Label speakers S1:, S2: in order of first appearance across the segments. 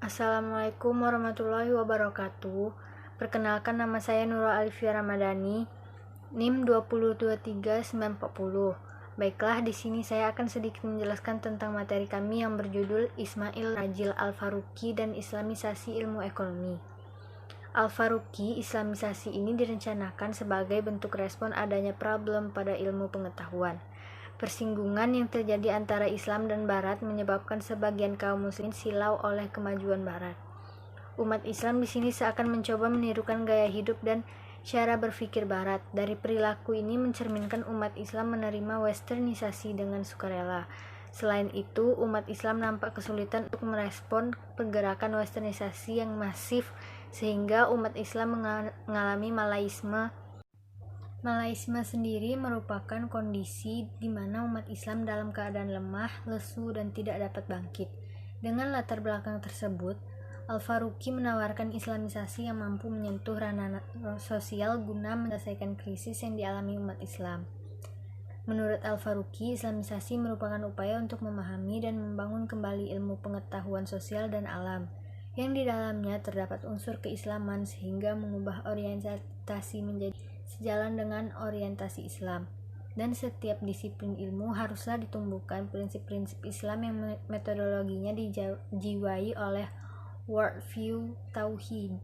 S1: Assalamualaikum warahmatullahi wabarakatuh. Perkenalkan, nama saya Nurul Alifia Ramadhani, NIM 2023940. Baiklah, di sini saya akan sedikit menjelaskan tentang materi kami yang berjudul Ismail Rajil Al-Faruqi dan Islamisasi Ilmu Ekonomi. Al-Faruqi, islamisasi ini direncanakan sebagai bentuk respon adanya problem pada ilmu pengetahuan. Persinggungan yang terjadi antara Islam dan Barat menyebabkan sebagian kaum muslimin silau oleh kemajuan Barat. Umat Islam di sini seakan mencoba menirukan gaya hidup dan cara berpikir Barat. Dari perilaku ini mencerminkan umat Islam menerima westernisasi dengan sukarela. Selain itu, umat Islam nampak kesulitan untuk merespon pergerakan westernisasi yang masif, sehingga umat Islam mengalami malaisme. Malaisme sendiri merupakan kondisi di mana umat Islam dalam keadaan lemah, lesu, dan tidak dapat bangkit. Dengan latar belakang tersebut, Al-Faruqi menawarkan islamisasi yang mampu menyentuh ranah sosial guna menyelesaikan krisis yang dialami umat Islam. Menurut Al-Faruqi, islamisasi merupakan upaya untuk memahami dan membangun kembali ilmu pengetahuan sosial dan alam, yang di dalamnya terdapat unsur keislaman sehingga mengubah orientasi menjadi sejalan dengan orientasi Islam. Dan setiap disiplin ilmu haruslah ditumbuhkan prinsip-prinsip Islam yang metodologinya dijiwai oleh worldview tauhid.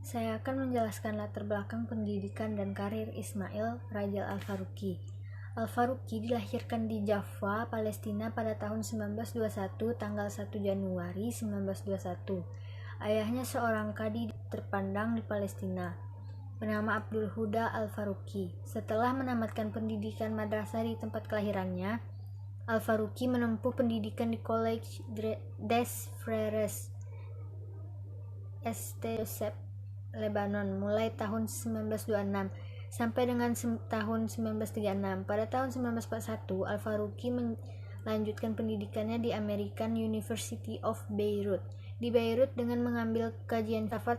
S1: Saya akan menjelaskan latar belakang pendidikan dan karir Ismail Rajil Al-Faruqi. Al-Faruqi dilahirkan di Jaffa, Palestina pada tahun 1921, tanggal 1 Januari 1921. Ayahnya seorang kadi terpandang di Palestina, bernama Abdul Huda Al-Faruqi. Setelah menamatkan pendidikan madrasah di tempat kelahirannya, Al-Faruqi menempuh pendidikan di Collège des Frères St. Joseph, Lebanon, mulai tahun 1926 sampai dengan tahun 1936. Pada tahun 1941, Al-Faruqi melanjutkan pendidikannya di American University of Beirut di Beirut dengan mengambil kajian filsafat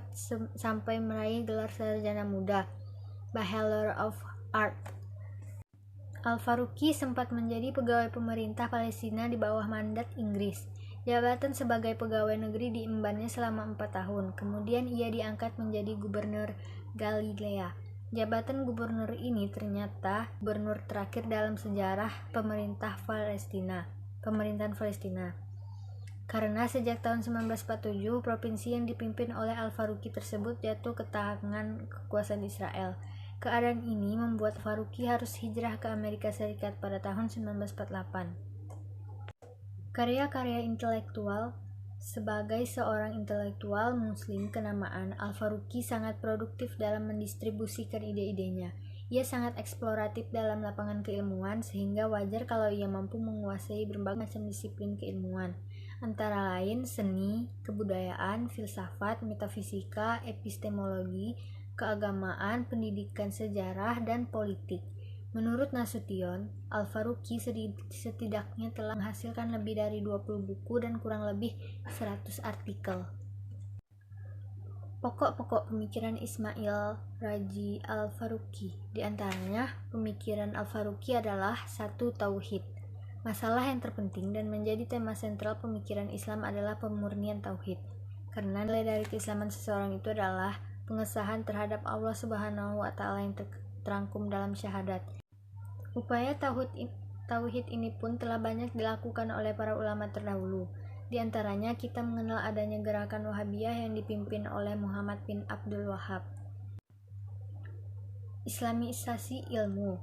S1: sampai meraih gelar sarjana muda, Bachelor of Art. Al-Faruqi sempat menjadi pegawai pemerintah Palestina di bawah mandat Inggris. Jabatan sebagai pegawai negeri diembannya selama 4 tahun. Kemudian ia diangkat menjadi gubernur Galilea. Jabatan gubernur ini ternyata gubernur terakhir dalam sejarah pemerintahan Palestina. Karena sejak tahun 1947, provinsi yang dipimpin oleh Al-Faruqi tersebut jatuh ke tangan kekuasaan Israel. Keadaan ini membuat Faruqi harus hijrah ke Amerika Serikat pada tahun 1948. Karya-karya intelektual. Sebagai seorang intelektual muslim kenamaan, Al-Faruqi sangat produktif dalam mendistribusikan ide-idenya. Ia sangat eksploratif dalam lapangan keilmuan, sehingga wajar kalau ia mampu menguasai berbagai macam disiplin keilmuan, antara lain seni, kebudayaan, filsafat, metafisika, epistemologi, keagamaan, pendidikan, sejarah, dan politik. Menurut Nasution, Al-Faruqi setidaknya telah menghasilkan lebih dari 20 buku dan kurang lebih 100 artikel. Pokok-pokok pemikiran Ismail Rajil Al-Faruqi. Di antaranya, pemikiran Al-Faruqi adalah 1. Tauhid. Masalah yang terpenting dan menjadi tema sentral pemikiran Islam adalah pemurnian tauhid. Karena nilai dari keislaman seseorang itu adalah pengesahan terhadap Allah Subhanahu wa taala yang terangkum dalam syahadat. Upaya tauhid ini pun telah banyak dilakukan oleh para ulama terdahulu. Di antaranya kita mengenal adanya gerakan Wahabiyah yang dipimpin oleh Muhammad bin Abdul Wahhab. Islamisasi ilmu.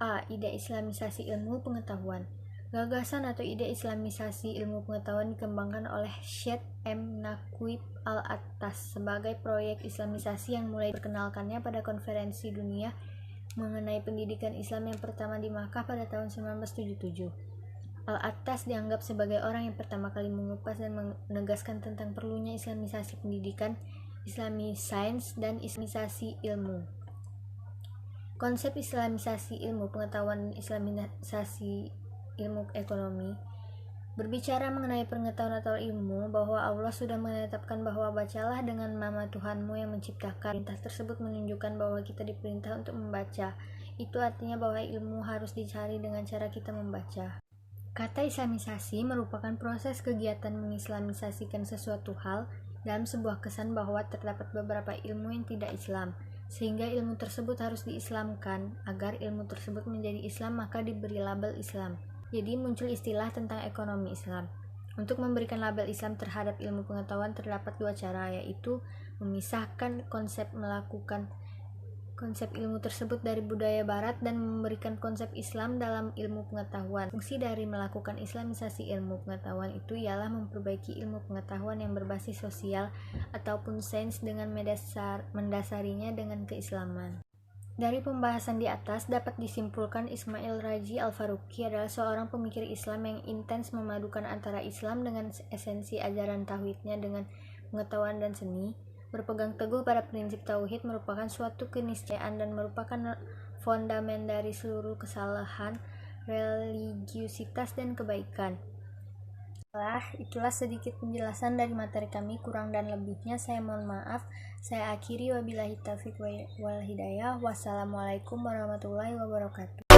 S1: A. Ide islamisasi ilmu pengetahuan. Gagasan atau ide islamisasi ilmu pengetahuan dikembangkan oleh Syed M. Naqib Al-Attas sebagai proyek islamisasi yang mulai diperkenalkannya pada konferensi dunia mengenai pendidikan Islam yang pertama di Makkah pada tahun 1977. Al-Attas dianggap sebagai orang yang pertama kali mengupas dan menegaskan tentang perlunya islamisasi pendidikan, islami sains, dan islamisasi ilmu. Konsep islamisasi ilmu pengetahuan dan islamisasi ilmu ekonomi berbicara mengenai pengetahuan atau ilmu bahwa Allah sudah menetapkan bahwa bacalah dengan nama Tuhanmu yang menciptakan. Perintah tersebut menunjukkan bahwa kita diperintah untuk membaca. Itu artinya bahwa ilmu harus dicari dengan cara kita membaca. Kata islamisasi merupakan proses kegiatan mengislamisasikan sesuatu hal dalam sebuah kesan bahwa terdapat beberapa ilmu yang tidak Islam, sehingga ilmu tersebut harus diislamkan. Agar ilmu tersebut menjadi Islam, maka diberi label Islam. Jadi muncul istilah tentang ekonomi Islam. Untuk memberikan label Islam terhadap ilmu pengetahuan terdapat dua cara, yaitu memisahkan konsep ilmu tersebut dari budaya barat dan memberikan konsep Islam dalam ilmu pengetahuan. Fungsi dari melakukan islamisasi ilmu pengetahuan itu ialah memperbaiki ilmu pengetahuan yang berbasis sosial ataupun sains dengan mendasarinya dengan keislaman. Dari pembahasan di atas dapat disimpulkan Ismail Raji Al-Faruqi adalah seorang pemikir Islam yang intens memadukan antara Islam dengan esensi ajaran tauhidnya dengan pengetahuan dan seni. Berpegang teguh pada prinsip tauhid merupakan suatu keniscayaan dan merupakan fondamen dari seluruh kesalahan, religiusitas, dan kebaikan. Itulah sedikit penjelasan dari materi kami, kurang dan lebihnya saya mohon maaf. Saya akhiri, wabillahi taufiq wal hidayah. Wassalamualaikum warahmatullahi wabarakatuh.